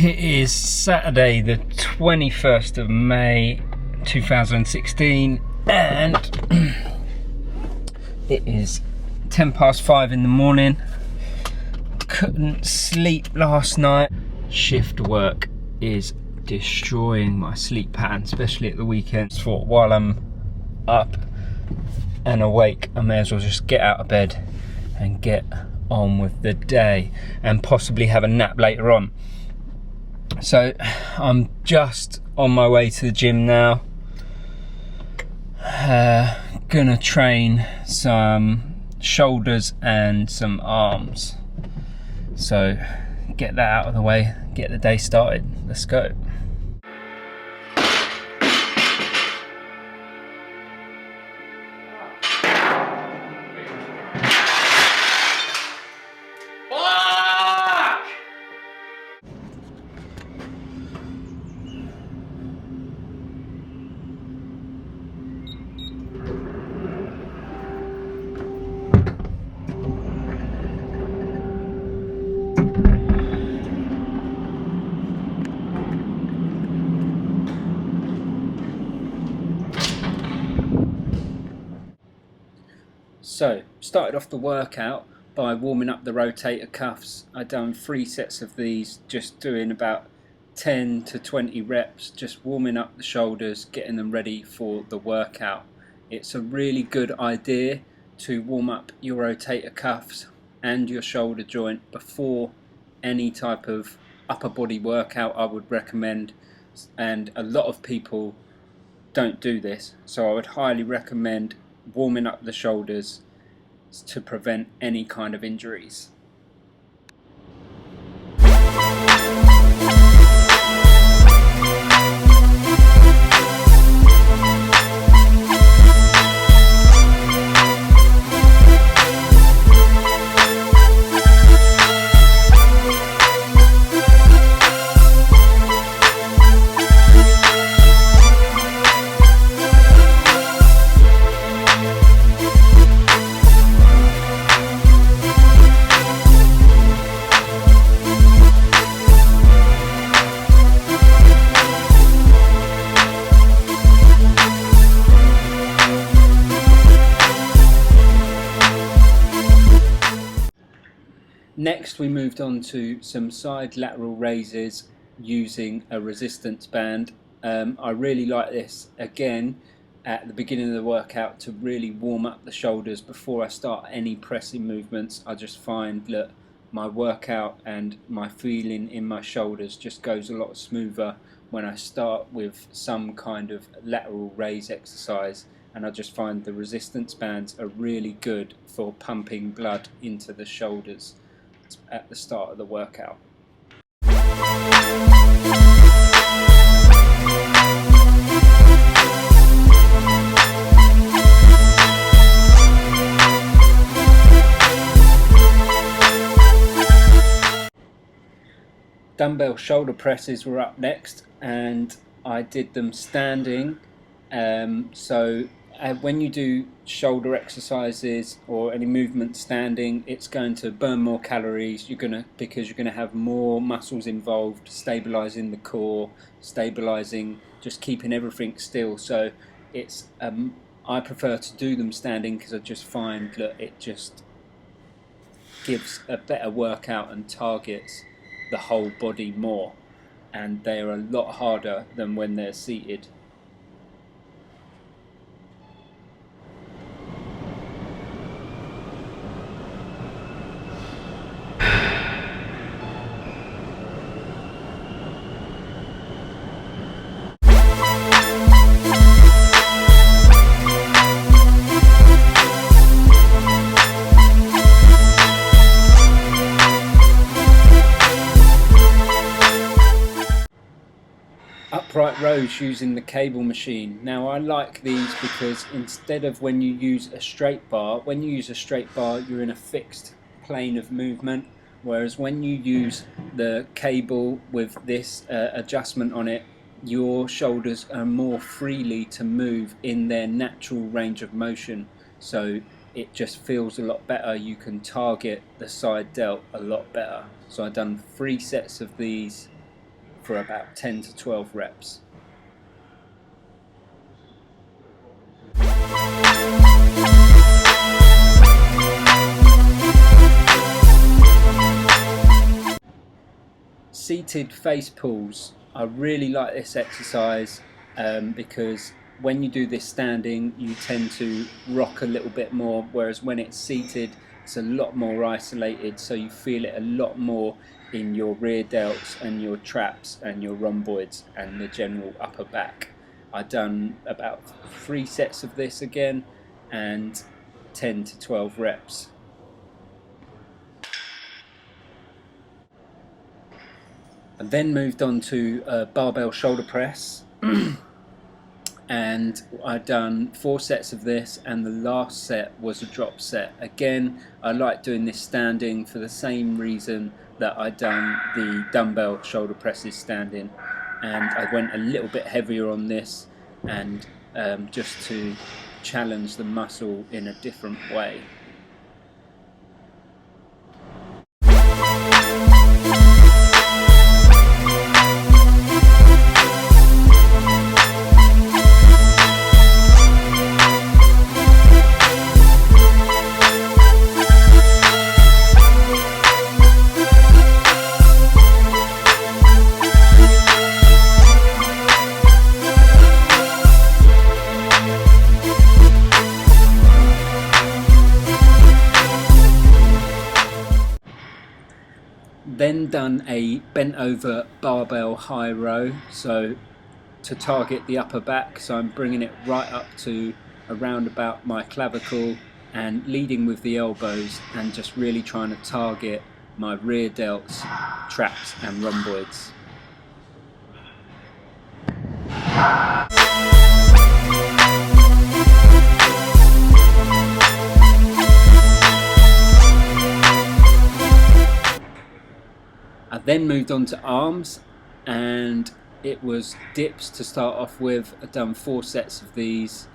It is Saturday the 21st of May 2016 and it is 5:10 in the morning. Couldn't sleep last night. Shift work is destroying my sleep pattern, especially at the weekends. Thought while I'm up and awake, I may as well just get out of bed and get on with the day and possibly have a nap later on. So I'm just on my way to the gym now. Gonna train some shoulders and some arms. So get that out of the way, get the day started. Let's go. So, started off the workout by warming up the rotator cuffs. I done 3 sets of these, just doing about 10 to 20 reps, just warming up the shoulders, getting them ready for the workout. It's a really good idea to warm up your rotator cuffs and your shoulder joint before any type of upper body workout, I would recommend. And a lot of people don't do this, so I would highly recommend warming up the shoulders to prevent any kind of injuries. Next we moved on to some side lateral raises using a resistance band. I really like this again at the beginning of the workout to really warm up the shoulders before I start any pressing movements. I just find that my workout and my feeling in my shoulders just goes a lot smoother when I start with some kind of lateral raise exercise, and I just find the resistance bands are really good for pumping blood into the shoulders at the start of the workout. Dumbbell shoulder presses were up next, and I did them standing. When you do shoulder exercises or any movement standing, it's going to burn more calories. Because you're gonna have more muscles involved, stabilizing the core, stabilizing, just keeping everything still. So it's I prefer to do them standing because I just find that it just gives a better workout and targets the whole body more, and they are a lot harder than when they're seated. Upright rows using the cable machine. Now I like these because instead of when you use a straight bar, you're in a fixed plane of movement, whereas when you use the cable with this adjustment on it, your shoulders are more freely to move in their natural range of motion. So it just feels a lot better. You can target the side delt a lot better. So I've done 3 sets of these for about 10 to 12 reps. Seated face pulls. I really like this exercise because when you do this standing you tend to rock a little bit more, whereas when it's seated it's a lot more isolated, so you feel it a lot more in your rear delts and your traps and your rhomboids and the general upper back. I've done about 3 sets of this again and 10 to 12 reps. I then moved on to barbell shoulder press and I'd done 4 sets of this, and the last set was a drop set. Again, I like doing this standing for the same reason that I'd done the dumbbell shoulder presses standing, and I went a little bit heavier on this and just to challenge the muscle in a different way. Then done a bent over barbell high row, so to target the upper back, so I'm bringing it right up to around about my clavicle and leading with the elbows and just really trying to target my rear delts, traps and rhomboids. I then moved on to arms, and it was dips to start off with. I've done 4 sets of these,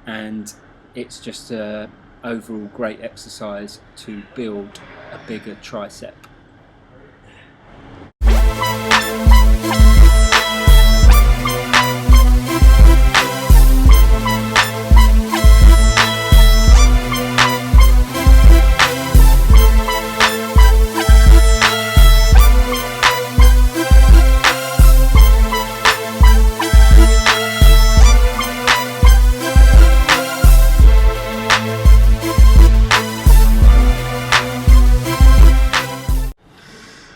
and it's just an overall great exercise to build a bigger tricep.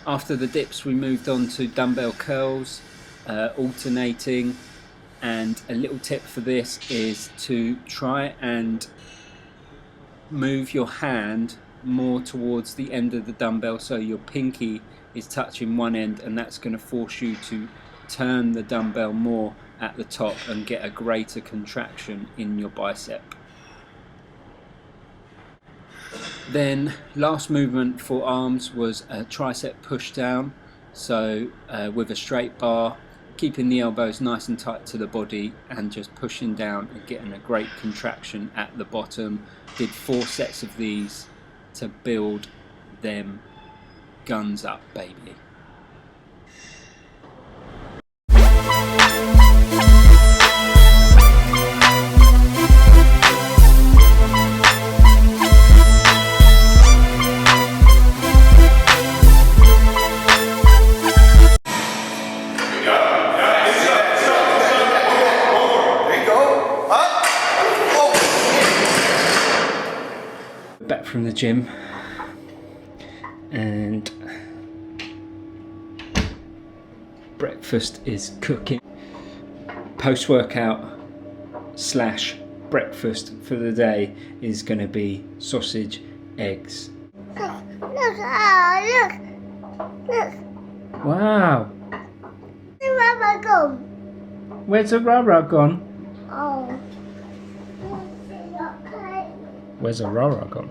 After the dips we moved on to dumbbell curls, alternating, and a little tip for this is to try and move your hand more towards the end of the dumbbell, so your pinky is touching one end, and that's going to force you to turn the dumbbell more at the top and get a greater contraction in your bicep. Then last movement for arms was a tricep push down, so with a straight bar, keeping the elbows nice and tight to the body and just pushing down and getting a great contraction at the bottom. Did 4 sets of these to build them guns up, baby. Back from the gym, and breakfast is cooking. Post-workout / breakfast for the day is going to be sausage, eggs. Look, look. Wow, The rubber gum. where's the rah-rah gone? Oh. Where's the rah-rah gone?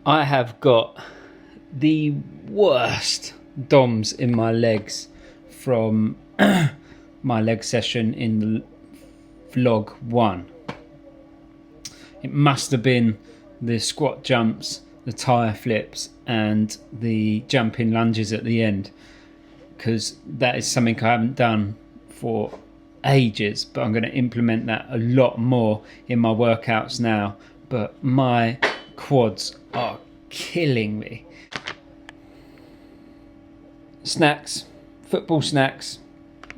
I have got the worst DOMs in my legs from my leg session in the vlog 1. It must have been the squat jumps, the tyre flips and the jumping lunges at the end, because that is something I haven't done for ages, but I'm going to implement that a lot more in my workouts now. But my quads are killing me. Snacks, football snacks,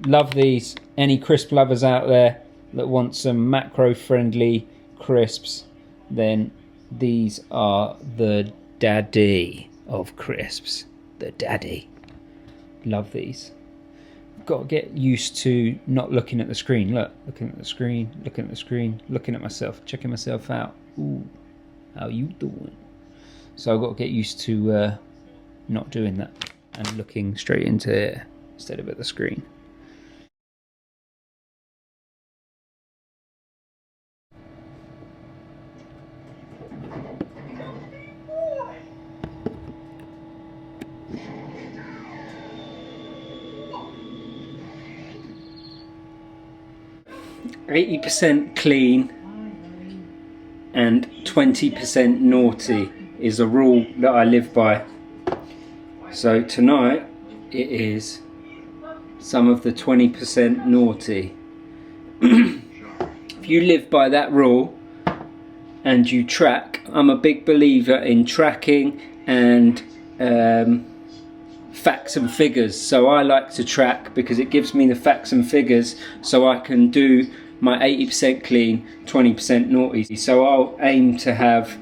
love these. Any crisp lovers out there that want some macro friendly crisps, then these are the daddy of crisps. The daddy. Love these. Got to get used to not looking at the screen. Look, looking at the screen, looking at the screen, looking at myself, checking myself out. Ooh, how you doing? So I've got to get used to not doing that and looking straight into it instead of at the screen. %80 clean and 20% naughty is a rule that I live by. So tonight it is some of the 20% naughty. If you live by that rule and you track, I'm a big believer in tracking and facts and figures. So I like to track because it gives me the facts and figures so I can do my 80% clean, 20% naughty. So I'll aim to have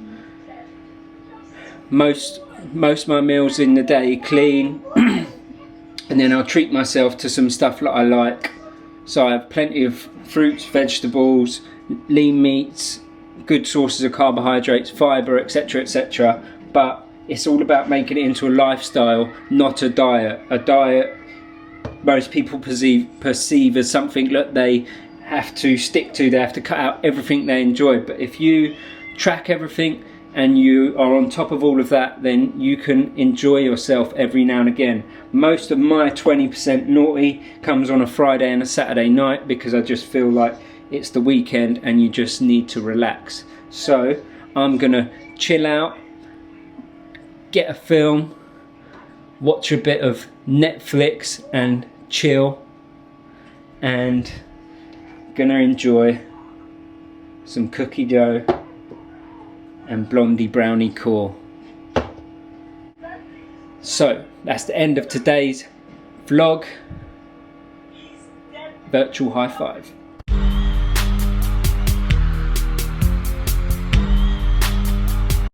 most of my meals in the day clean, and then I'll treat myself to some stuff that I like. So I have plenty of fruits, vegetables, lean meats, good sources of carbohydrates, fibre, etc, etc. But it's all about making it into a lifestyle, not a diet. A diet most people perceive as something that they have to stick to. They have to cut out everything they enjoy. But if you track everything and you are on top of all of that, then you can enjoy yourself every now and again. Most of my 20% naughty comes on a Friday and a Saturday night because I just feel like it's the weekend and you just need to relax. So I'm gonna chill out, get a film, watch a bit of Netflix and chill, and gonna enjoy some cookie dough and blondie brownie core. So that's the end of today's vlog. Virtual high five.